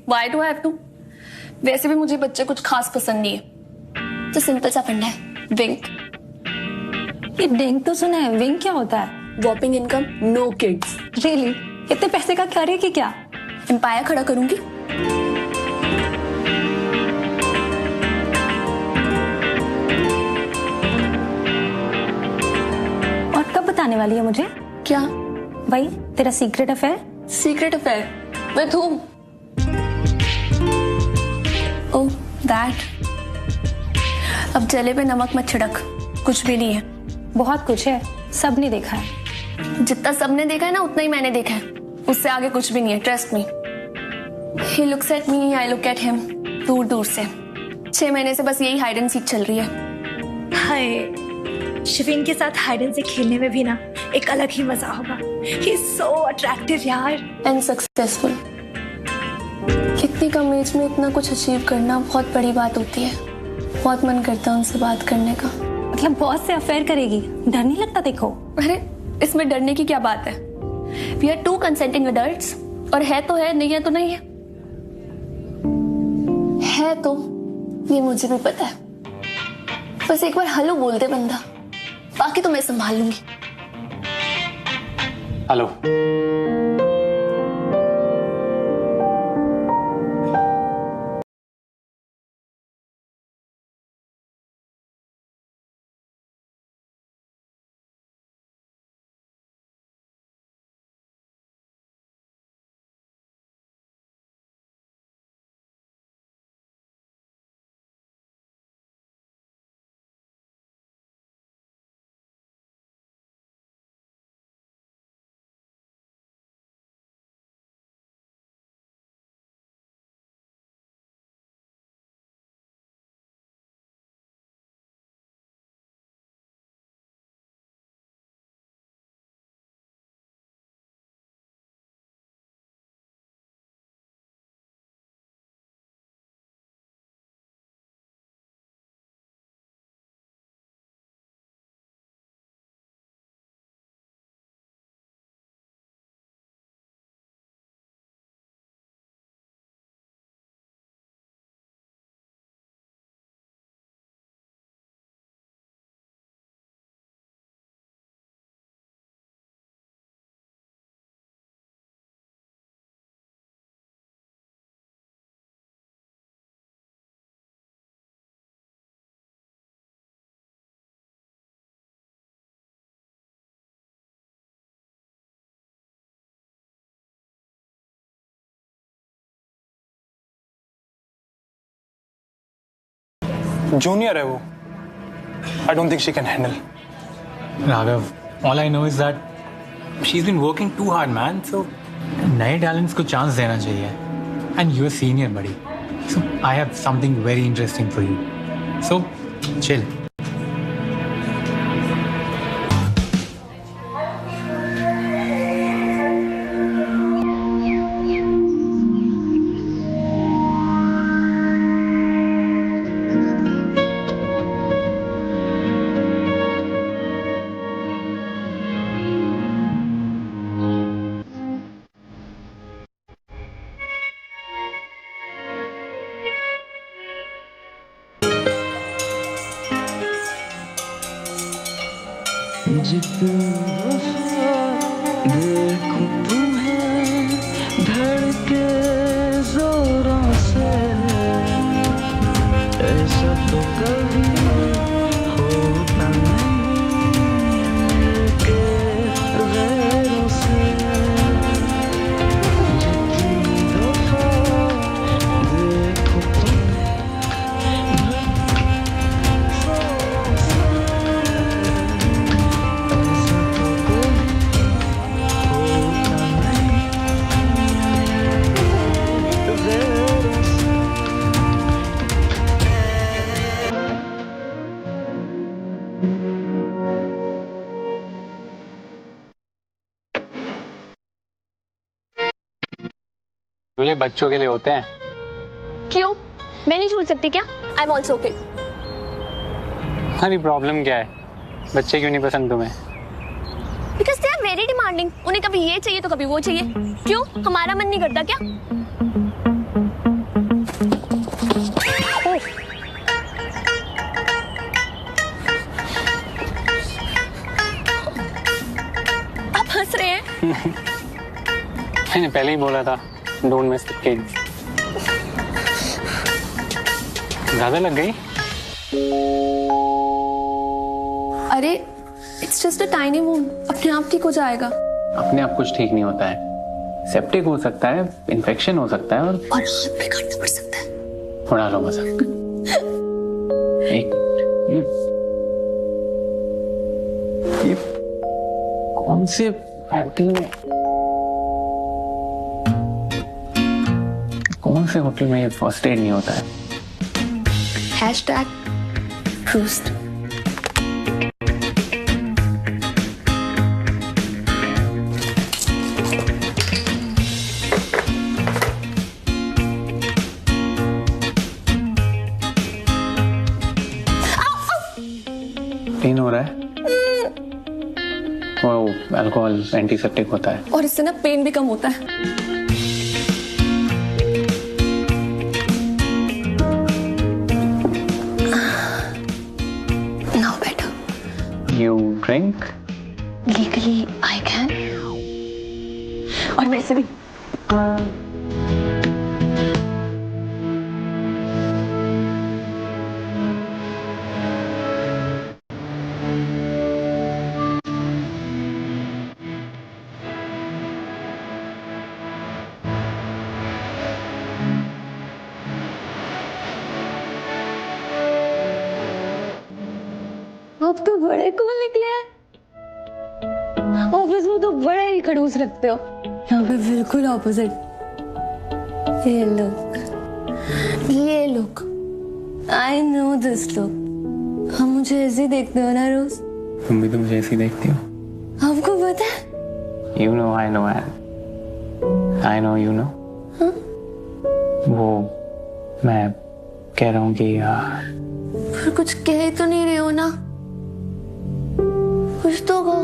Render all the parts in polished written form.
Why do I have to? वैसे भी मुझे बच्चे कुछ खास पसंद नहीं है। तो सिंपल सा फंडा है, विंक। ये डिंक तो सुना है, विंक क्या होता है? Whopping income, no kids. Really? इतने पैसे का करेगी क्या? एम्पायर खड़ा करूंगी। और कब बताने वाली है मुझे? क्या? भाई तेरा secret affair? Secret affair with whom? Oh that. अब जले पे नमक मत छिड़क, कुछ भी नहीं है। बहुत कुछ है, सबने देखा है। जितना सबने देखा है ना उतना ही मैंने देखा है, उससे आगे कुछ भी नहीं है, trust me. He looks at me, I look at him, दूर दूर से। 6 महीने से बस यही हाइड एंड सीक चल रही है। हाय, शिफीन के साथ हाइड एंड सीक खेलने में भी ना एक अलग ही मजा होगा। He is so attractive यार। And successful. इतनी कम एज में इतना कुछ अचीव करना बहुत बड़ी बात होती है। बहुत मन करता है उनसे बात करने का। मतलब बहुत से अफेयर करेगी, डर नहीं लगता? देखो अरे इसमें डरने की क्या बात है? We are two consenting adults, और है तो है, नहीं है तो नहीं है। है तो ये मुझे भी पता है, बस एक बार हेलो बोल दे बंदा, बाकी तो मैं संभाल लूंगी। हेलो। जूनियर है वो। I don't think she can handle. Raghav, all I know is that she's been working too hard, man. So नए टैलेंट्स को चांस देना चाहिए. And you're a senior, buddy. So I have something very interesting for you. So chill. देखूं तुम्हें धड़के जोरों से, ऐसा तो कभी होता नहीं कि गैरों से। जितनी दफा देखूं तुम्हें ये बच्चों के लिए होते हैं। क्यों? मैं नहीं छोड़ सकती क्या? I am also okay. हमारी प्रॉब्लम क्या है? बच्चे क्यों नहीं पसंद तुम्हें? Because they are very demanding. उन्हें कभी ये चाहिए तो कभी वो चाहिए। क्यों? हमारा मन नहीं करता क्या? मैंने पहले ही बोला था, डोंट मिस द किड्स। ज्यादा लग गई? अरे it's just a tiny wound, अपने आप ठीक हो जाएगा। अपने आप कुछ ठीक नहीं होता है, सेप्टिक हो सकता है, इन्फेक्शन हो सकता है और हाथ पे काटना पड़ सकता है। उड़ा लो मजाक। एक ये कौन से होटल में, कौन से होटल में ये फर्स्ट एड नहीं होता है? #Proust। पेन हो रहा है? वो अल्कोहल एंटीसेप्टिक होता है। और इससे ना पेन भी कम होता है। Now better. You drink? Legally I can. और मेरे से भी। अब तो बड़े कूल निकले हैं। ऑफिस में तो बड़े ही खड़ूस रखते हो, यहाँ पे बिल्कुल ऑपोजिट। ये look, I know this look. हम मुझे ऐसे ही देखते हो ना रोज? तुम भी तो मुझे ऐसी देखती हो। आपको पता है? You know, I know, I know, you know. वो मैं कह रहा हूँ कि फिर कुछ कह तो नहीं रहे हो ना? कुछ तो कहो।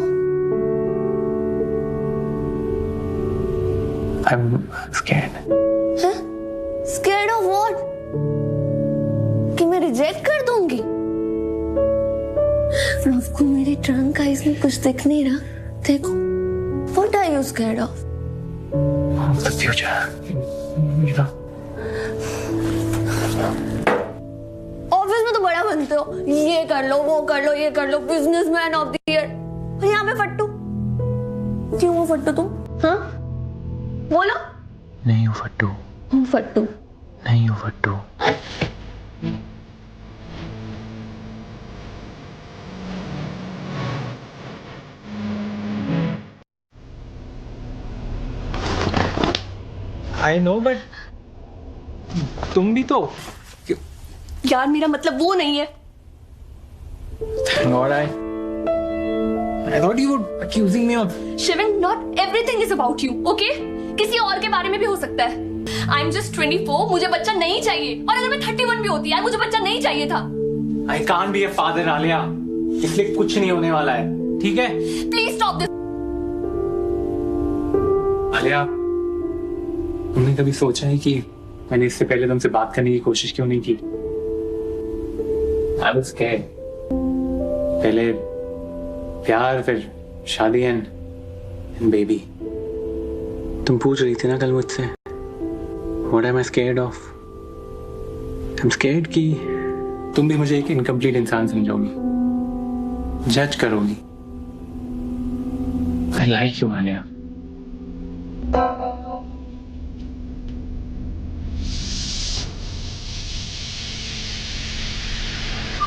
I'm scared. हैं? Scared of what? कि मैं रिजेक्ट कर दूंगी? आपको मेरे ट्रंक आइज में कुछ दिख नहीं रहा? देखो, what are you scared of? The future, you know. Office में तो बड़ा बनते हो, ये कर लो, वो कर लो, ये कर लो, बिजनेसमैन ऑफ द ईयर। और यहाँ पे फट्टू। क्यों वो फट्टू तुम? हाँ? बोलो। नहीं हो फट्टू, हूँ फट्टू। नहीं हो फट्टू। I know, but तुम भी तो। यार मेरा मतलब वो नहीं है। Thank God, I thought you were accusing me of. शिविंग, not everything is about you, okay? किसी और के बारे में भी हो सकता है। I'm just 24, मुझे बच्चा नहीं चाहिए। और अगर मैं 31 भी होती यार, मुझे बच्चा नहीं चाहिए था। I can't be a father, Alia. इसलिए कुछ नहीं होने वाला है, ठीक है? Please stop this. आलिया, तुमने कभी सोचा है कि मैंने इससे पहले तुमसे बात करने की कोशिश क्यों नहीं की? I was scared. पहले प्यार, फिर शादी एंड बेबी। तुम पूछ रही थी ना कल मुझसे, What am I scared of? I'm scared कि तुम भी मुझे एक इनकम्प्लीट इंसान समझोगी, जज करोगी। I like you, Alia.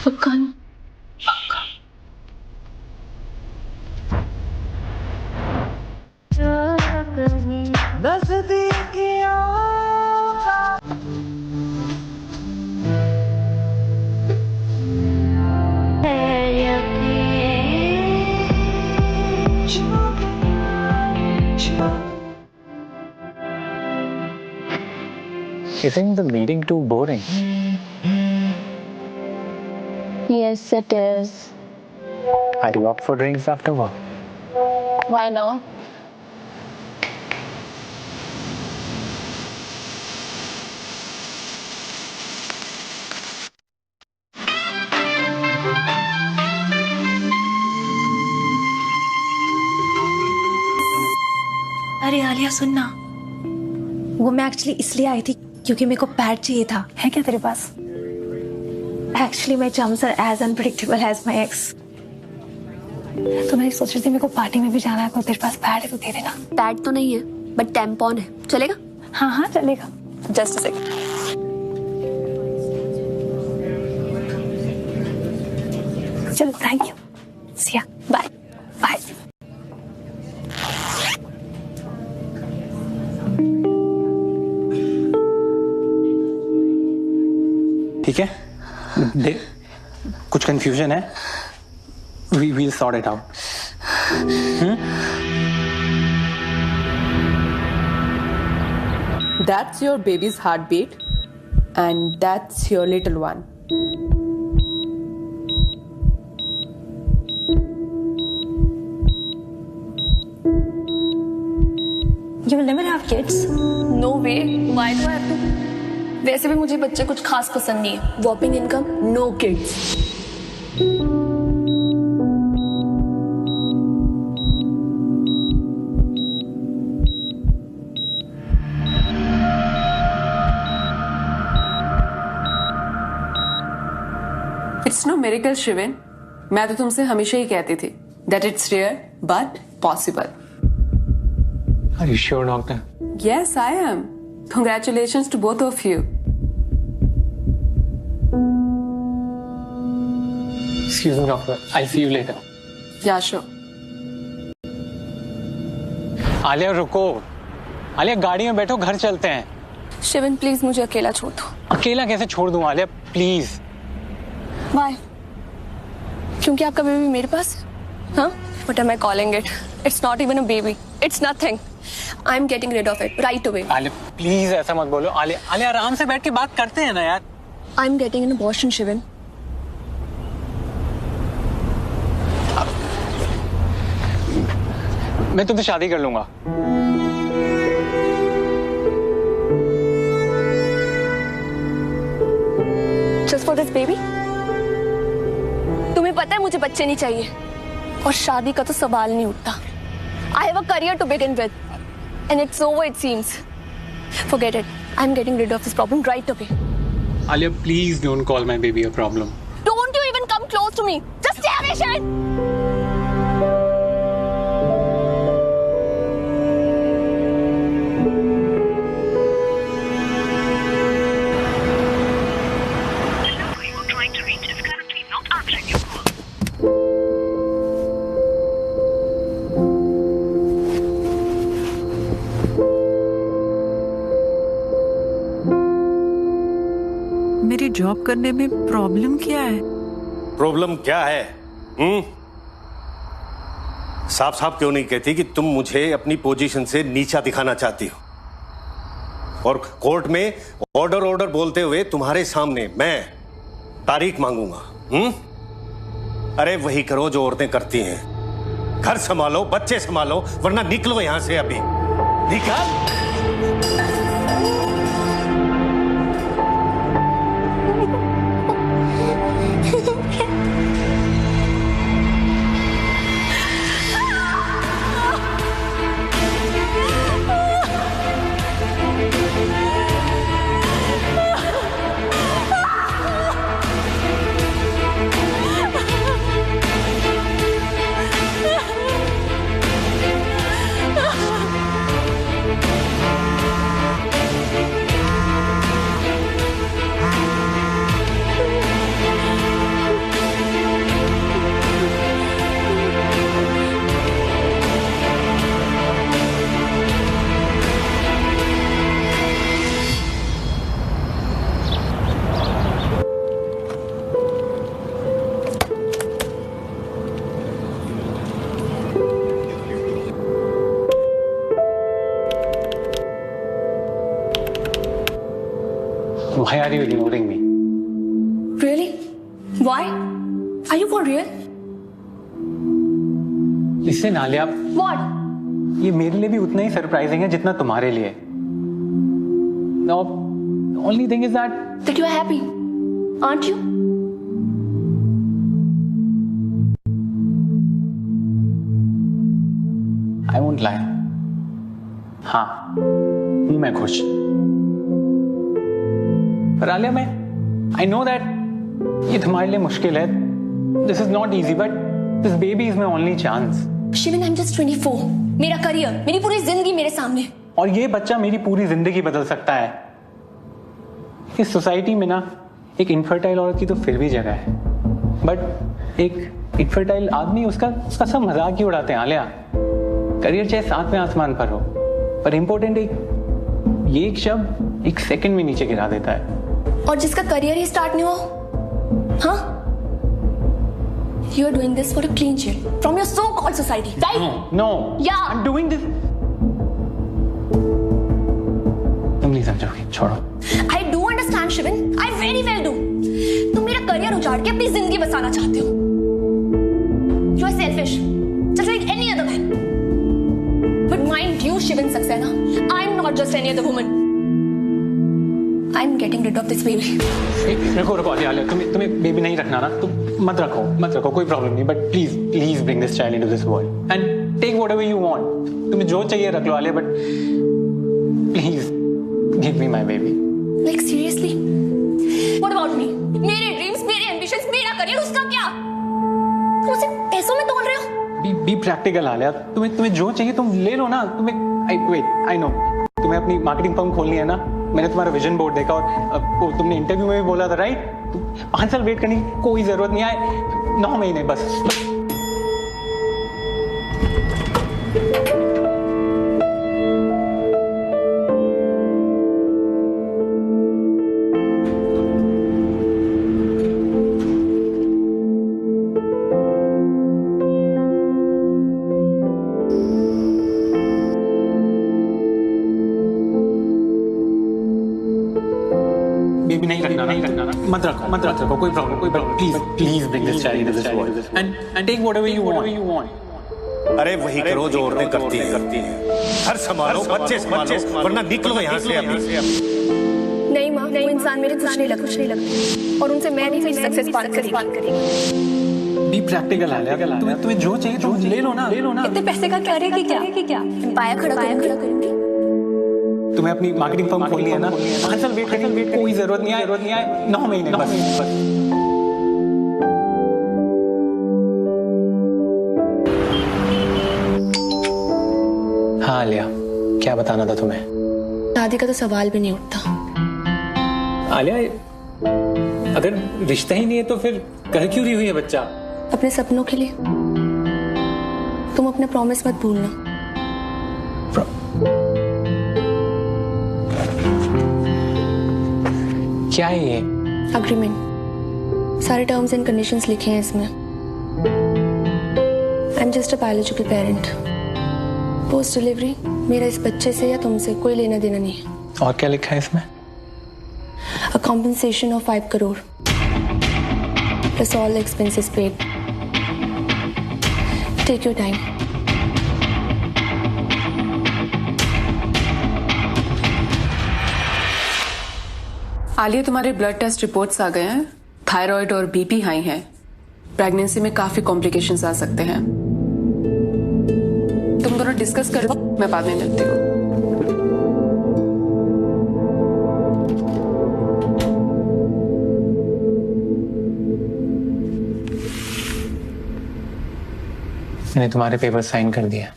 पक्का ना? Isn't the meeting too boring? Yes, it is. Are you up for drinks after work? Why not? अरे आलिया सुनना, वो मैं एक्चुअली इसलिए आई थी क्योंकि मेरे को पैड चाहिए था। है क्या तेरे पास? Actually my chums are as unpredictable as my ex. तो मैं सोच रही थी मेरे को पार्टी में भी जाना है, तो तेरे पास पैड है तो दे देना। पैड तो नहीं है बट टैम्पॉन है, चलेगा? हाँ हाँ चलेगा। Just a second. चलो thank you. See ya bye bye. ठीक है, देख कुछ कंफ्यूजन है, we will sort it out. That's your baby's heartbeat, and that's your little one. You will never have kids? No way, why do I have to? वैसे भी मुझे बच्चे कुछ खास पसंद नहीं है। Whopping income, no kids. It's no miracle, Shivin. मैं तो तुमसे हमेशा ही कहती थी that it's rare but possible. Are you sure, doctor? Yes, I am. Congratulations to both of you. Excuse me, doctor. I'll see you later. Yeah, sure. Alia रुको, आलिया गाड़ी में बैठो, घर चलते हैं। शिवन प्लीज मुझे अकेला छोड़ दो। अकेला कैसे छोड़ दूं आलिया, प्लीज। Why? क्योंकि आपका बेबी मेरे पास है? हाँ? What am I calling it? It's not even a baby. It's nothing. I'm getting rid of it right away. Alia please ऐसा मत बोलो। आलिया आलिया आराम से बैठ के बात करते हैं ना यार। I'm getting an abortion, Sivan. मैं तुमसे शादी कर लूंगा। Just for this baby? तुम्हें पता है मुझे बच्चे नहीं चाहिए और शादी का तो सवाल नहीं उठता। I have a career to begin with, and it's over it seems. Forget it. I'm getting rid of this problem right away. Alia please don't call my baby a problem. Don't you even come close to me. Just stay away, Shivan. मेरी job करने में problem क्या है? Problem क्या है? साफ साफ क्यों नहीं कहती कि तुम मुझे अपनी पोजीशन से नीचा दिखाना चाहती हो, और कोर्ट में ऑर्डर बोलते हुए तुम्हारे सामने मैं तारीख मांगूंगा। अरे वही करो जो औरतें करती हैं, घर संभालो, बच्चे संभालो, वरना निकलो यहां से अभी। निकल। Why are you ignoring me? Really? Why? Are you for real? Listen, Alia, What? ये मेरे लिए भी उतना ही सरप्राइजिंग है जितना तुम्हारे लिए। Now, the only thing is that That you are happy, aren't you? I won't lie. हाँ, हूं मैं खुश। पर आलिया, मैं आई नो दैट ये तुम्हारे लिए मुश्किल है, this is not easy, but this baby is my only chance. Shivan, I am just 24। मेरा करियर, मेरी पूरी जिंदगी मेरे सामने। और ये बच्चा मेरी पूरी जिंदगी बदल सकता है। इस सोसाइटी में ना एक इनफर्टाइल औरत की तो फिर भी जगह है, बट एक इनफर्टाइल आदमी उसका सब मजाक ही उड़ाते हैं। आलिया, करियर चाहे सातवें आसमान पर हो, पर इंपॉर्टेंट एक शब्द एक सेकंड में नीचे गिरा देता है। और जिसका करियर ही स्टार्ट नहीं हुआ, हाँ, you are doing this for a clean shave from your so called society, right? No, Yeah. I am doing this. तुम नहीं समझोगे, छोड़ो। I do understand, Sivan, I very well do. तुम मेरा करियर उजाड़ के अपनी जिंदगी बसाना चाहते हो। You are selfish, just like any other man. But mind you, Sivan Saxena, I'm not just any other woman. I'm getting rid of this baby. रुको आलिया, तुम्हें बेबी नहीं रखना ना, तुम मत रखो, कोई प्रॉब्लम नहीं, but please bring this child into this world and take whatever you want. तुम्हें जो चाहिए रख लो Alia, but please give me my baby. Like seriously? What about me? मेरे ड्रीम्स, मेरे एम्बिशंस, मेरा करियर, उसका क्या? तुम उसे पैसों में तोल रहे हो? बी प्रैक्टिकल आलिया, तुम्हें जो चाहिए तुम ले लो ना। आई नो तुम्हें अपनी मार्केटिंग फर्म खोलनी है ना, मैंने तुम्हारा विजन बोर्ड देखा और तुमने इंटरव्यू में भी बोला था, राइट? 5 साल वेट करने की कोई जरूरत नहीं है, 9 महीने बस। बेबी नहीं रखना, मत रखो, कोई problem, please bring this child into this world and take whatever you want. अरे वही करो जो औरतें करती हैं। घर संभालो, बच्चे संभालो, वरना निकलो यहाँ से अभी। नहीं माँ, वो इंसान मेरे कुछ नहीं लगते और उनसे मैं नहीं मेरी सक्सेस पार करेगी। बी प्रैक्टिकल आलिया, तुम्हें जो चाहिए तुम ले लो ना। इतने पैसे का क्या रहेगा, क्या पाया खड़ा करूंगी। तुम्हें अपनी मार्केटिंग फर्म खोलनी है ना, 5 साल वेट करने की कोई जरूरत नहीं है, 9 महीने बस। हाँ आलिया, क्या बताना था तुम्हें? शादी का तो सवाल भी नहीं उठता। आलिया, अगर रिश्ता ही नहीं है तो फिर कर क्यों रही हुई है बच्चा? अपने सपनों के लिए। तुम अपने प्रॉमिस मत भूलना। क्या है ये? अग्रीमेंट, सारे टर्म्स एंड कंडीशंस लिखे हैं इसमें। आई am just a biological parent. Post delivery मेरा इस बच्चे से या तुमसे कोई लेना देना नहीं है। और क्या लिखा है इसमें? A compensation of 5 crore plus all expenses paid. Take your time. Alia, तुम्हारे ब्लड टेस्ट रिपोर्ट्स आ गए हैं। थायराइड और बीपी हाई है। प्रेगनेंसी में काफी कॉम्प्लिकेशंस आ सकते हैं। तुम दोनों डिस्कस करो, मैं बाद में मिलती हूँ। मैंने तुम्हारे पेपर साइन कर दिया।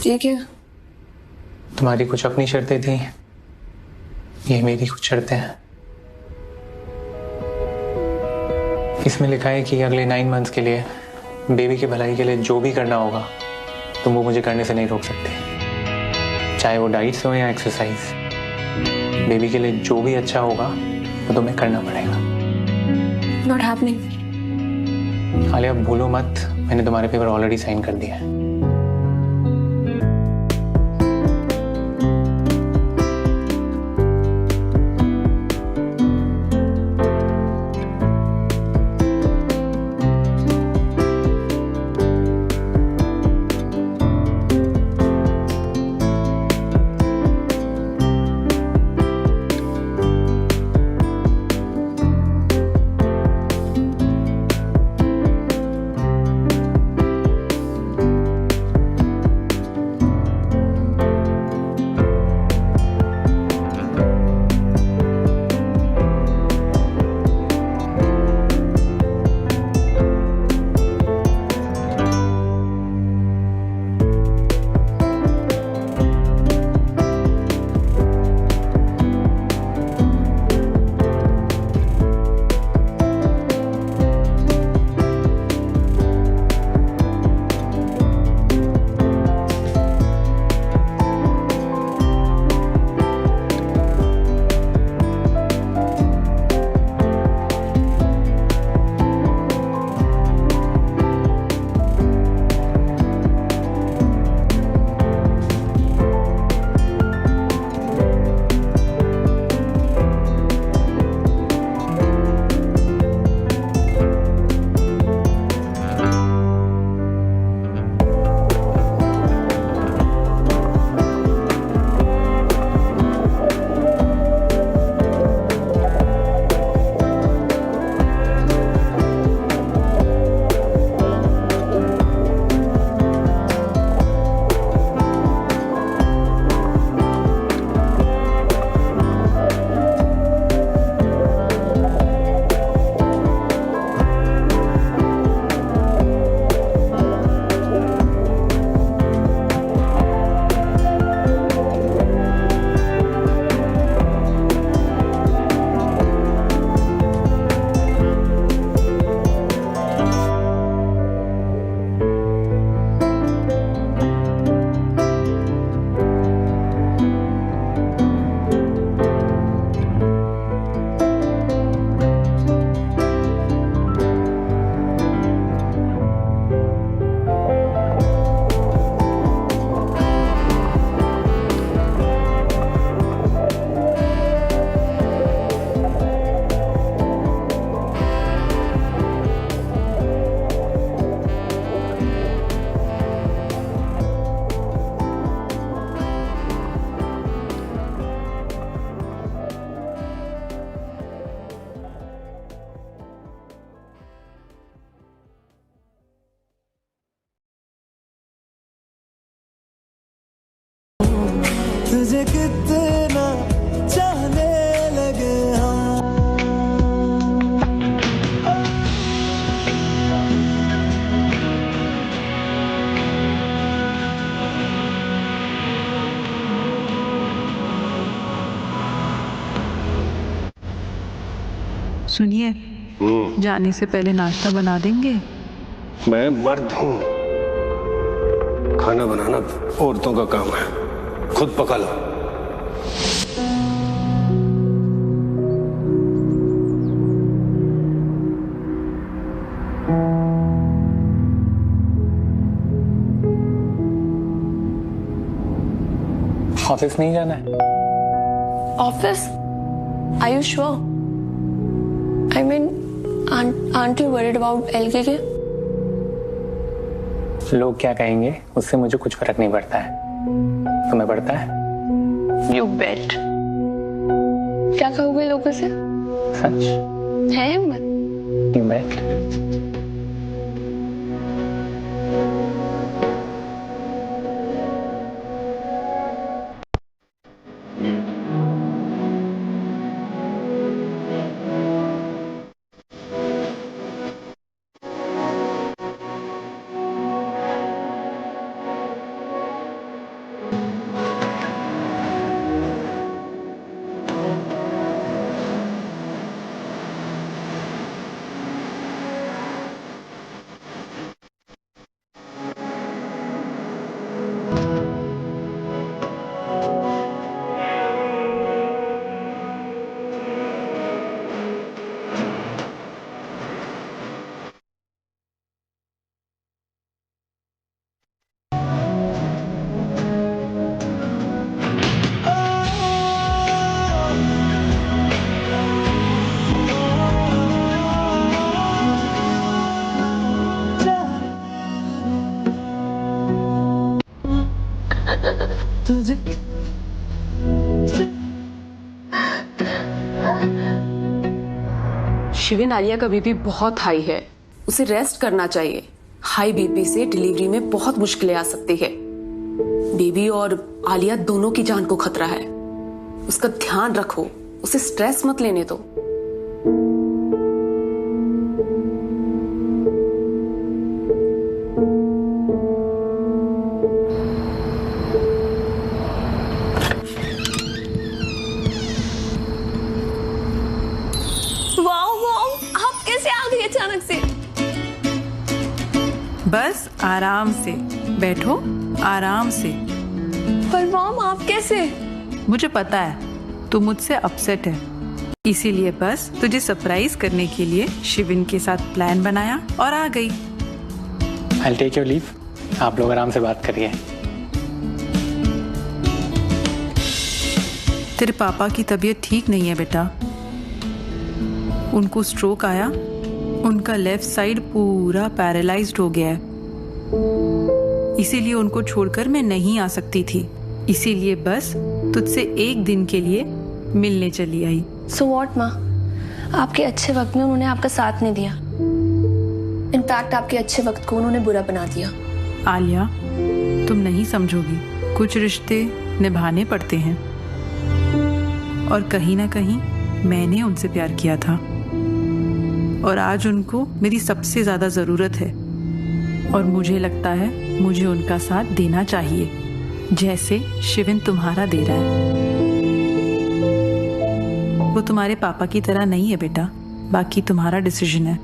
ये क्या? तुम्हारी कुछ अपनी शर्तें थी, ये मेरी कुछ शर्तें हैं। इसमें लिखा है कि अगले 9 मंथ्स के लिए बेबी की भलाई के लिए जो भी करना होगा तुम वो मुझे करने से नहीं रोक सकते, चाहे वो डाइट्स हो या एक्सरसाइज। बेबी के लिए जो भी अच्छा होगा वो तुम्हें करना पड़ेगा। Not happening. आलिया, भूलो मत, मैंने तुम्हारे पेपर ऑलरेडी साइन कर दिया है। तुझे कितना चाहने लगे हम। सुनिए, जाने से पहले नाश्ता बना देंगे? मैं मर्द हूं, खाना बनाना औरतों का काम है, खुद पका लो। ऑफिस नहीं जाना है? Office? Are you sure? I mean, aren't you worried about LKK? लोग क्या कहेंगे उससे मुझे कुछ फर्क नहीं पड़ता है। तुम्हें पड़ता है? You bet. क्या कहोगे लोगों से? सच? है हिम्मत? You bet. शिविन, आलिया का बीपी बहुत हाई है, उसे रेस्ट करना चाहिए। हाई बीपी से डिलीवरी में बहुत मुश्किलें आ सकती है। बेबी और आलिया दोनों की जान को खतरा है। उसका ध्यान रखो, उसे स्ट्रेस मत लेने दो। आप कैसे आ गए अचानक से? बस आराम से बैठो, आराम से। पर मॉम आप कैसे? मुझे पता है तू मुझसे अपसेट है, इसीलिए बस तुझे सरप्राइज करने के लिए शिविन के साथ प्लान बनाया और आ गई। I'll take your leave. आप लोग आराम से बात करिए। तेरे पापा की तबीयत ठीक नहीं है बेटा, उनको स्ट्रोक आया, उनका लेफ्ट साइड पूरा पैरालाइज्ड हो गया है, इसीलिए उनको छोड़कर मैं नहीं आ सकती थी, इसीलिए बस तुझसे एक दिन के लिए मिलने चली आई। So what माँ? आपके अच्छे वक्त में उन्होंने आपका साथ नहीं दिया, इनफैक्ट आपके अच्छे वक्त को उन्होंने बुरा बना दिया। आलिया, तुम नहीं समझोगी, कुछ रिश्ते निभाने पड़ते हैं और कहीं ना कहीं मैंने उनसे प्यार किया था और आज उनको मेरी सबसे ज्यादा जरूरत है और मुझे लगता है मुझे उनका साथ देना चाहिए, जैसे शिविन तुम्हारा दे रहा है। वो तुम्हारे पापा की तरह नहीं है बेटा, बाकी तुम्हारा डिसीजन है।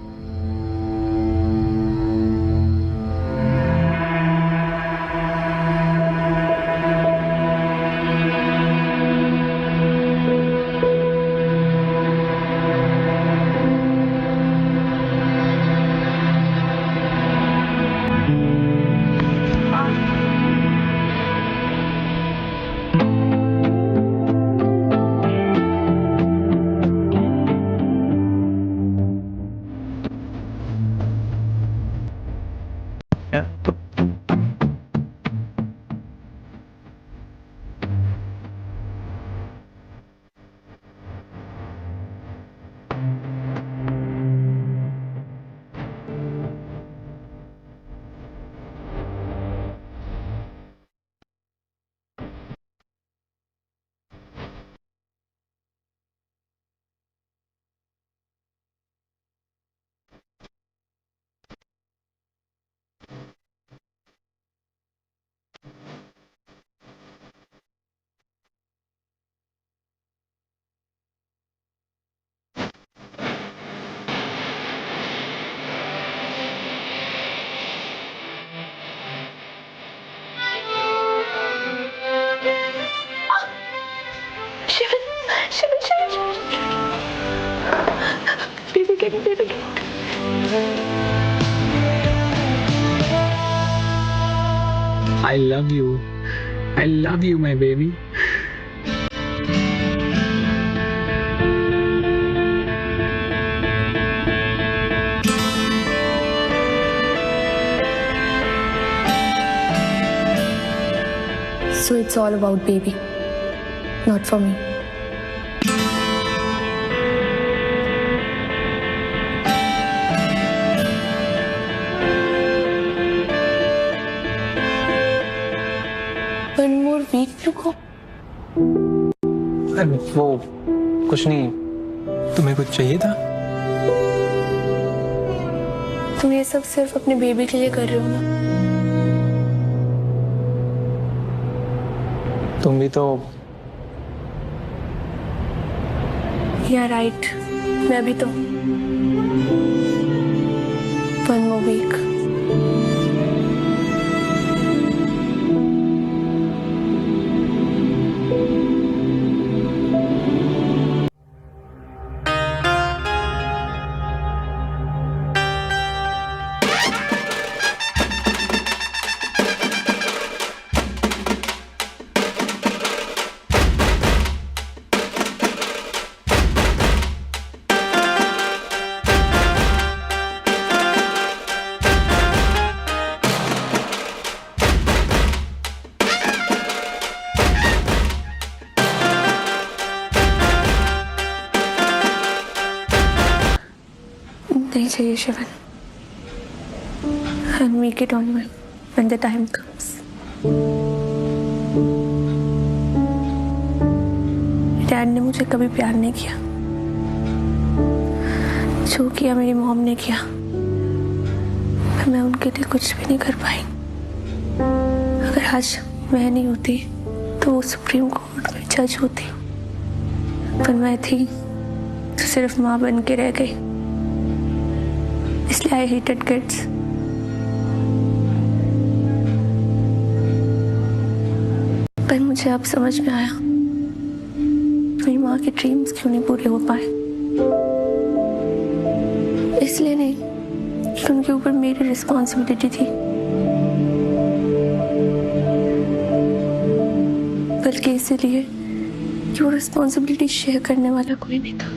I love you. I love you, my baby. So it's all about baby, not for me. One more week to go. अरे वो कुछ नहीं, तुम्हें कुछ चाहिए था? तुम ये सब सिर्फ अपने बेबी के लिए कर रहे हो ना? तुम भी तो या राइट, मैं भी तो। One more week. नहीं चाहिए Shivan. I'll make it on my when the time comes. Dad ने मुझे कभी प्यार नहीं किया, जो किया मेरी मॉम ने किया। पर मैं उनके लिए कुछ भी नहीं कर पाई। अगर आज मैं नहीं होती तो वो सुप्रीम कोर्ट में जज होती, पर मैं थी तो सिर्फ माँ बन के रह गई। इसलिए आई हेटेड किड्स। पर मुझे अब समझ में आया मेरी माँ के ड्रीम्स क्यों नहीं पूरे हो पाए। इसलिए नहीं कि उनके ऊपर मेरी रिस्पॉन्सिबिलिटी थी, बल्कि इसलिए कि वो रिस्पॉन्सिबिलिटी शेयर करने वाला कोई नहीं था।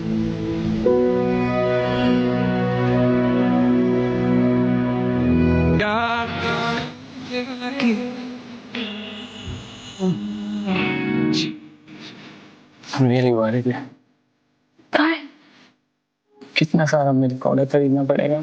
मेरी वारी कितना सारा मिल्क पाउडर खरीदना पड़ेगा?